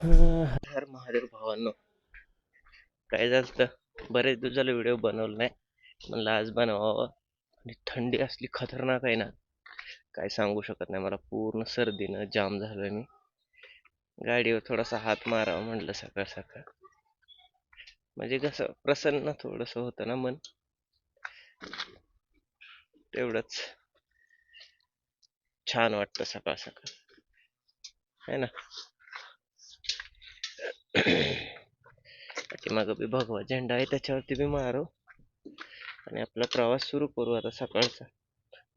हर महादेव भावांनो, काय झालं? बरेच दिवस झाले व्हिडिओ बनवला नाही. म्हणलं आज बनवावं. आणि थंडी असली खतरनाक आहे ना, काय सांगू शकत नाही. मला पूर्ण सर्दीनं जाम झालोय मी. गाडीवर थोडासा हात मारावा म्हटलं सकाळ सकाळ, म्हणजे कसं प्रसन्न थोडस होतं ना मन, तेवढंच छान वाटतं सकाळ सकाळ, है ना. पाठीमागं बी भगवा झेंडा आहे, त्याच्यावरती बी मारू आणि आपला प्रवास सुरू करू आता सकाळचा.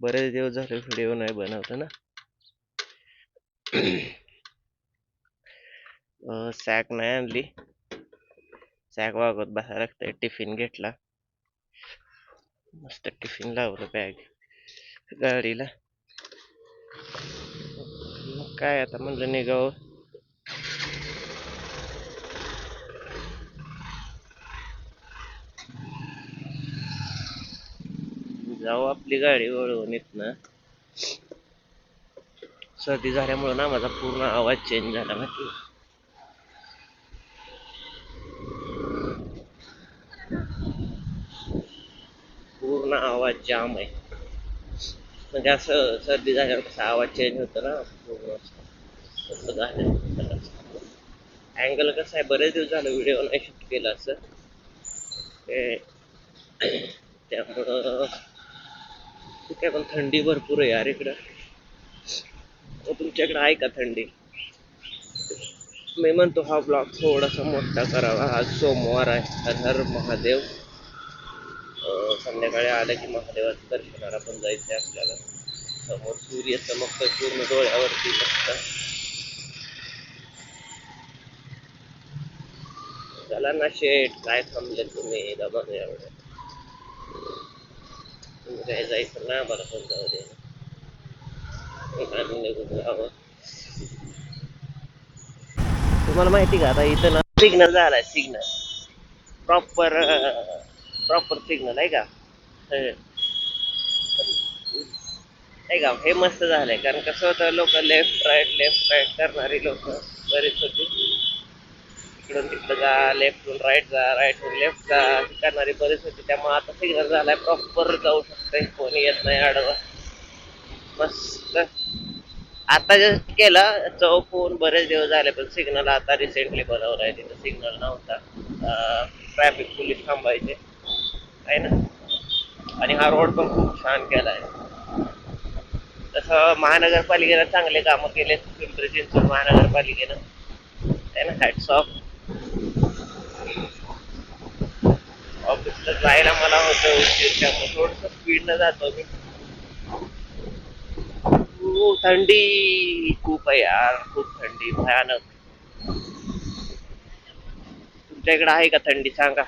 बरेच दिवस झाले व्हिडिओ नाही बनवलं ना. सॅक नाही आणली, सॅक वागत बसायला लागतंय. टिफिन घेतला, मस्त टिफिन लावलं बॅग गाडीला. मग काय आता म्हणलं निघावं. जाऊ आपली गाडी वळवून इथनं. सर्दी झाल्यामुळे ना माझा पूर्ण आवाज चेंज झाला माहिती. पूर्ण आवाज जाम आहे, म्हणजे असं सर्दी झाल्यावर कसा आवाज चेंज होतो ना पूर्ण, तसं झालं. अँगल कसं आहे, बरेच दिवस झालं व्हिडिओ नाही शूट केला असं त्यामुळं ठीक आहे. पण थंडी भरपूर आहे यार इकडं. तुमच्याकडे आहे का थंडी? मी म्हणतो हा ब्लॉग थोडासा मोठा करावा. आज सोमवार आहे, हर हर महादेव. संध्याकाळी आलं की महादेवाचं दर्शनाला पण जायचं आपल्याला. समोर सूर्य चमकतोय पूर्ण डोळ्यावरती मस्त. चला ना शेठ, काय थांबले तुम्ही दमान एवढं? तुम्ही काय जायचं ना, मला पण जाऊ दे. आम्ही निघून जावं. तुम्हाला माहिती का, आता इथं ना सिग्नल झालाय. सिग्नल प्रॉपर प्रॉपर सिग्नल आहे का? नाही का, हे मस्त झालंय. कारण कसं होतं, लोक लेफ्ट राईट करणारी लोक बरीच होती. इकडून तिकडं जा, लेफ्टून राईट जा, राईटहून लेफ्ट जा करणारी बरीच होती. त्यामुळे आता सिग्नल झालाय, प्रॉपर जाऊ शकतंय, कोणी येत नाही आडवं. मस्त. आता जस्ट केला चौकून, बरेच दिवस झाले. पण सिग्नल आता रिसेंटली बनवलाय, तिथं सिग्नल नव्हता. ट्रॅफिक पोलीस थांबायचे आहे ना. आणि हा रोड पण खूप छान केलाय. तसं महानगरपालिकेनं चांगले कामं केले, पिंपरी चिंचवड महानगरपालिकेनं, आहे ना. Hats off. ऑफिसला जायला मला होतं उशीर, त्यामुळे थोडस स्पीडनं जातो मी. थंडी खूप आहे यार, खूप थंडी भयानक. तुमच्या इकडे आहे का थंडी सांगा?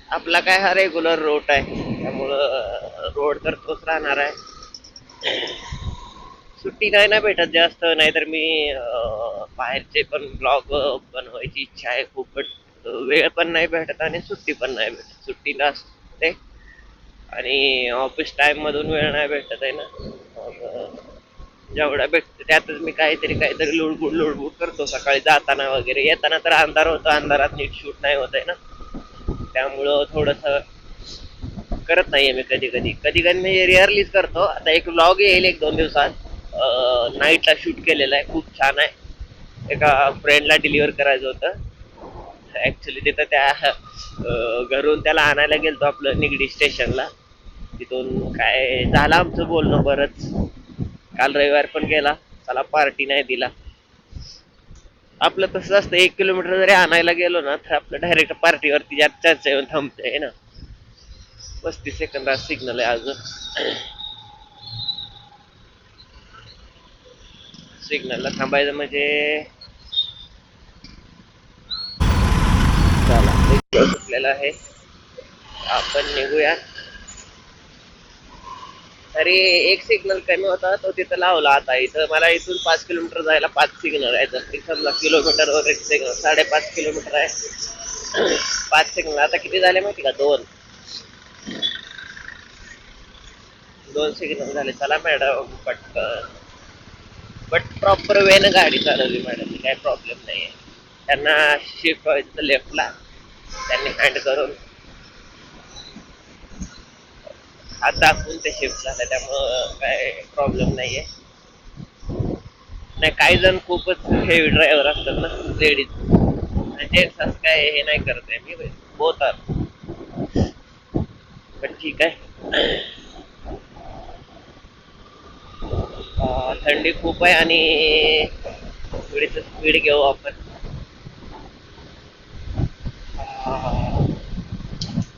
आपला काय हा रेग्युलर रूट आहे, त्यामुळं रोड तर तोच राहणार आहे. सुट्टी नाही ना भेटत जास्त, नाहीतर मी बाहेरचे पण ब्लॉग बनवायची इच्छा आहे खूप. बट वेळ पण नाही भेटत आणि सुट्टी पण नाही भेटत. सुट्टी नसते आणि ऑफिस टाइम मधून वेळ नाही भेटत आहे ना. मग जेवढा भेटतं त्यातच मी काहीतरी लुडबुड करतो. सकाळी जाताना वगैरे, येताना तर अंधार होतो, अंधारात नीट शूट नाही होत आहे ना. त्यामुळं थोडस करत नाहीये मी. कधी कधी मी रिअरलीच करतो. आता एक व्लॉग येईल 1-2 दिवसात. नाईटला शूट केलेला आहे, खूप छान आहे. एका फ्रेंडला डिलिव्हर करायचं होतं ऍक्च्युली. तिथं त्या घरून त्याला आणायला गेलतो आपलं निगडी स्टेशनला. तिथून काय झालं आमचं बोलणं बरंच. काल रविवार पण गेला, त्याला पार्टी नाही दिला. आपलं तसं असतं, 1 किलोमीटर जरी आणायला गेलो ना, तर आपलं डायरेक्ट पार्टीवरती चर्चा येऊन थांबते ना. 35 सेकंदात सिग्नल आहे अजून. सिग्नलला थांबायचं म्हणजे चला सुटलेला आहे, आपण निघूया. तरी एक सिग्नल कमी होता, तो तिथं लावला. आता इथं मला इथून 5 किलोमीटर जायला 5 सिग्नल आहे. तर समजा किलोमीटरवर 1 सिग्नल, 5.5 किलोमीटर आहे. 5 सिग्नल आता किती झाले माहिती का? 2 सिग्नल झाले. चला मॅडम पटकन. बट प्रॉपर वेनं गाडी चालवली मॅडम, काही प्रॉब्लेम नाहीये. त्यांना शिफ्ट व्हायचं लेफ्टला, त्यांनी हँड करून हात दाखवून ते शिफ्ट झालं, त्यामुळं काय प्रॉब्लेम नाहीये. नाही, काही जण खूपच हेवी ड्रायव्हर असतात ना, लेडीज जेंट्स, असं काय हे नाही करत आहे मी, बोथ आर. पण ठीक आहे. थंडी खूप आहे आणि थोडीस स्पीड घेऊ आपण.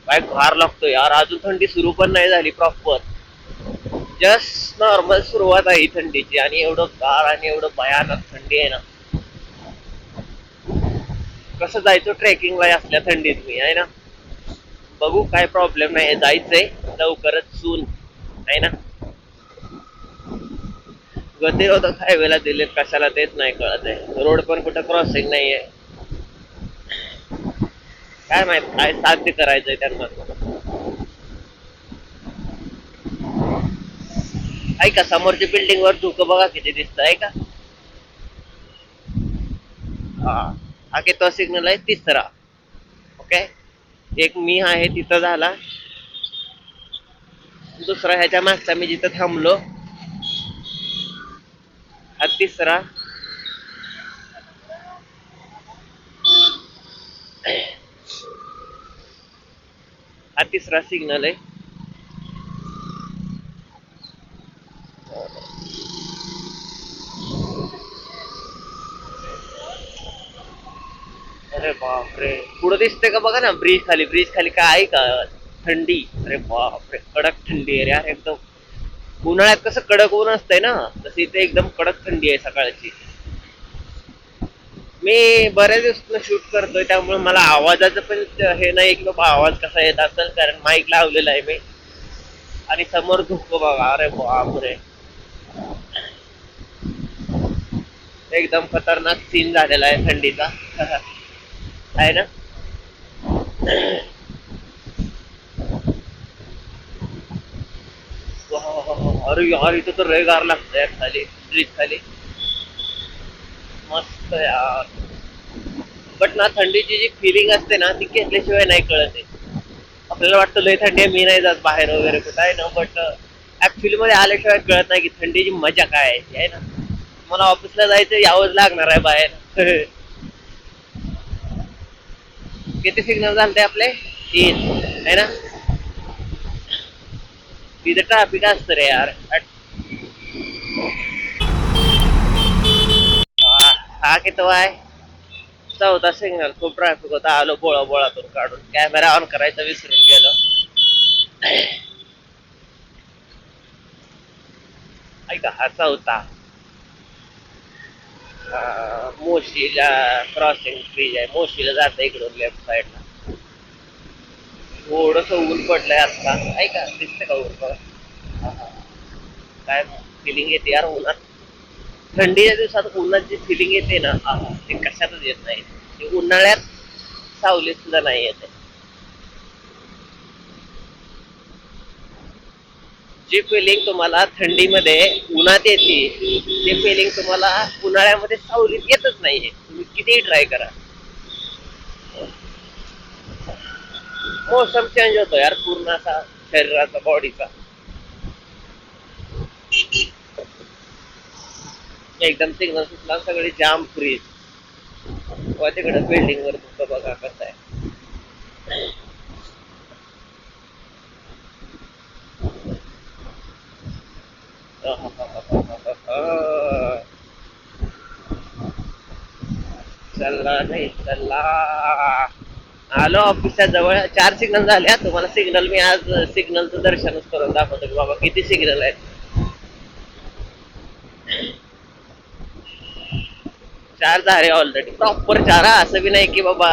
काय फार लागतो यार, अजून थंडी सुरू पण नाही झाली प्रॉपर. जस्ट नॉर्मल सुरुवात आहे थंडीची, आणि एवढं गार आणि एवढं भयानक थंडी आहे ना. कसं जायचं ट्रेकिंगला असल्या थंडीत मी, आहे ना. बघू, काय प्रॉब्लेम नाही, जायचंय लवकरच सून, आहे ना. गतिरोधक हायवेला दिलेत कशाला तेच नाही कळत आहे. रोड पण कुठं क्रॉसिंग नाहीये. काय माहित काय साध्य करायचंय त्यांना. ऐका, समोरच्या बिल्डिंग वर धुकं बघा किती दिसत आहे का. हा की तो सिग्नल आहे तिसरा. ओके, एक मी आहे तिथं झाला, दुसरा ह्याच्या मागचा मी जिथं थांबलो हा तिसरा. हा तिसरा सिग्नल आहे. अरे बापरे, पुढे दिसतंय का बघा ना, ब्रिज खाली, ब्रिज खाली काय आहे का थंडी. अरे बापरे, कडक थंडी आहे यार एकदम. उन्हाळ्यात कसं कडक ऊन असतंय ना, तशी इथे एकदम कडक थंडी आहे सकाळची. मी बऱ्याच दिवसानं शूट करतोय, त्यामुळे मला आवाजाचं पण हे नाही की बाबा आवाज कसा येत असेल, कारण माईक लावलेला आहे मी. आणि समोर धुकं बघा, अरे बापरे, एकदम खतरनाक सीन झालेला आहे थंडीचा. आहे ना. अरे यार, इथं तर लय गार लागतंय खाली, ब्रिज खाली. मस्त यार. बट ना, थंडीची जी फिलिंग असते ना, ती घेतल्याशिवाय नाही कळत आहे. आपल्याला वाटतं लय थंडी आहे, मी नाही जात बाहेर वगैरे कुठं, आहे ना. बट ऍक्च्युली मध्ये आल्याशिवाय कळत नाही की थंडीची मजा काय आहे ना. मला ऑफिसला जायचं, यावंच लागणार आहे बाहेर. किती सिग्नल झालते आपले, 3, आहे ना. तिथे ट्रॅफिक असतं रे यार. हा की तो आहे चौथा सिग्नल. खूप ट्रॅफिक होता, आलो बोळा बोळातून काढून, कॅमेरा ऑन करायचा विसरून गेलो. ऐका, हा चौथा. मोशीला क्रॉसिंग ब्रिज आहे, मोशीला जातं इकडून लेफ्ट साईडला. थोडस ऊन पडलंय आता, ऐका दिसतं का ऊन बघा. काय फिलिंग येते यार उन्हात. थंडीच्या दिवसात उन्हात जी फिलिंग येते ना, ते कशातच येत नाही. ते उन्हाळ्यात सावलीत सुद्धा नाही येते. जी फिलिंग तुम्हाला थंडीमध्ये उन्हात येते, ते फिलिंग तुम्हाला उन्हाळ्यामध्ये सावलीत येतच नाहीये, तुम्ही कितीही ट्राय करा. मोसम चेंज होतो यार पूर्ण असा, शरीराचा, बॉडीचा. एकदम सिग्नल सुटला, सगळे जाम फ्रीज. तिकडे बिल्डिंग वर तुमचं बघा कसं आहे. चला नाही चला. आलो ऑफिसच्या जवळ, 4 सिग्नल झाले. तुम्हाला सिग्नल मी आज सिग्नलचं दर्शनच करून दाखवतो की बाबा किती सिग्नल आहेत. 4 झाले ऑलरेडी, प्रॉपर 4. असं बी नाही की बाबा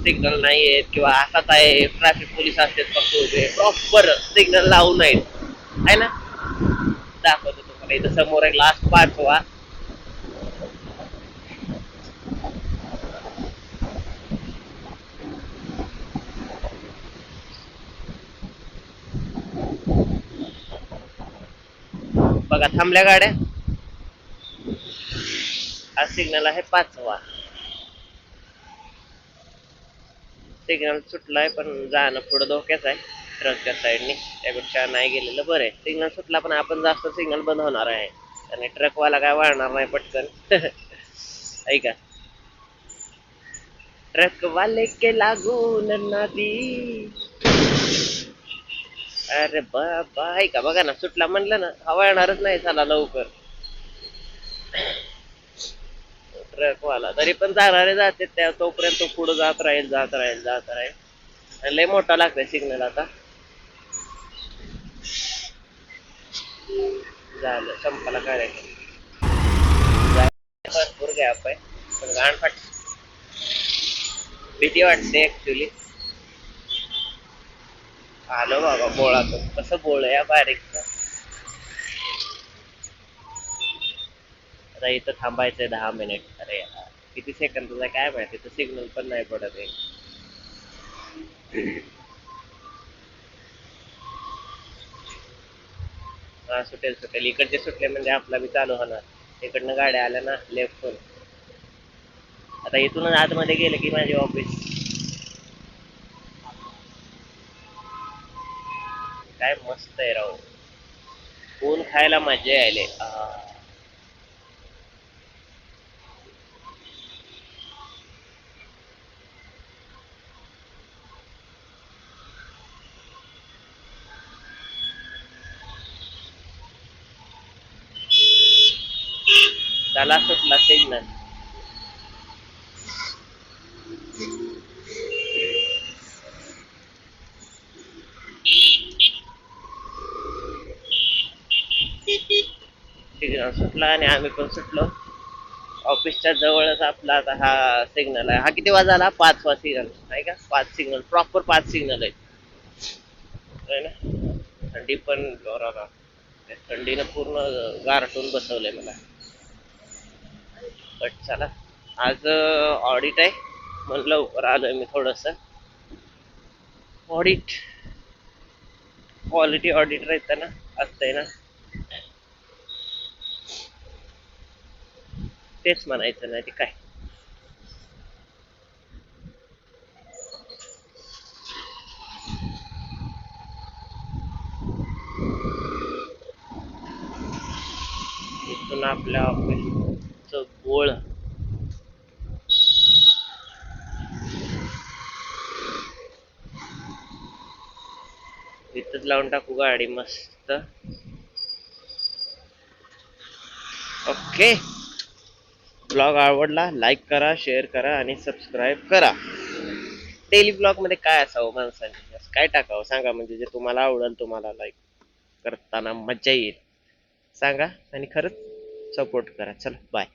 सिग्नल नाही आहेत किंवा असाच आहे, ट्रॅफिक पोलीस असतात फक्त उभे, प्रॉपर सिग्नल लावून आहेत, आहे ना. दाखवतो तुम्हाला, इथं समोर आहे लास्ट 5वा. बघा थांबल्या गाड्या. हा सिग्नल आहे 5वा. सिग्नल सुटलाय पण जाणं पुढे धोक्याच आहे ट्रकच्या साईडने, त्यापेक्षा नाही गेलेलं बरं आहे. सिग्नल सुटला पण आपण जास्त सिग्नल बंद होणार आहे आणि ट्रकवाला काय वळणार नाही पटकन. ऐका, ट्रक वाले के लागून नदी. अरे बाबा, ऐका बघा ना, सुटला म्हणलं ना, हा वळणारच नाही झाला लवकर. ट्रकवाला तरी पण जाणारे जाते त्या तोपर्यंत तो पुढे जात राहील जात राहील जात राहील. आणि लय मोठा लागतोय सिग्नल आता. झालं, संपाला करायचं. भरपूर गॅप आहे पण घाण फाट, भीती वाटते ऍक्च्युली. आलो बाबा बोळातून, कसं बोळ या बारीकचं. आता इथं थांबायचंय 10 मिनिट. अरे यार, किती सेकंदाचा काय माहिती, तर सिग्नल पण नाही पडत आहे. हा सुटेल सुटेल, इकडचे सुटले म्हणजे आपला बी चालू होणार. इकडनं गाड्या आल्या ना लेफ्टून. आता इथूनच आतमध्ये गेलं की माझे ऑफिस. काय मस्त आहे राव, ऊन खायला मजा यायले. त्याला सुटला सिग्नल. सिग्नल सुटला आणि आम्ही पण सुटलो. ऑफिसच्या जवळच आपला आता हा सिग्नल आहे. हा किती वाजला आला? 5वा सिग्नल आहे का? 5 सिग्नल, प्रॉपर 5 सिग्नल आहे ना. थंडी पण जोराला, त्या थंडीनं पूर्ण गारठून बसवलंय मला. बट चला, आज ऑडिट आहे म्हणलं लवकर आलोय मी थोडस. ऑडिट, क्वालिटी ऑडिट राहतं ना, असतंय ना. तेच म्हणायचं नाही ते काय. इथून आपल्या ऑफिसचं गोळ. इथंच लावून टाकू गाडी मस्त. ओके, ब्लॉग आवडला लाईक करा, शेअर करा आणि सबस्क्राईब करा. डेली ब्लॉग मध्ये काय असावं माणसाने, काय टाकावं सांगा, म्हणजे जे तुम्हाला आवडेल, तुम्हाला लाईक करताना मजा येईल सांगा आणि खरंच सपोर्ट करा. चला बाय.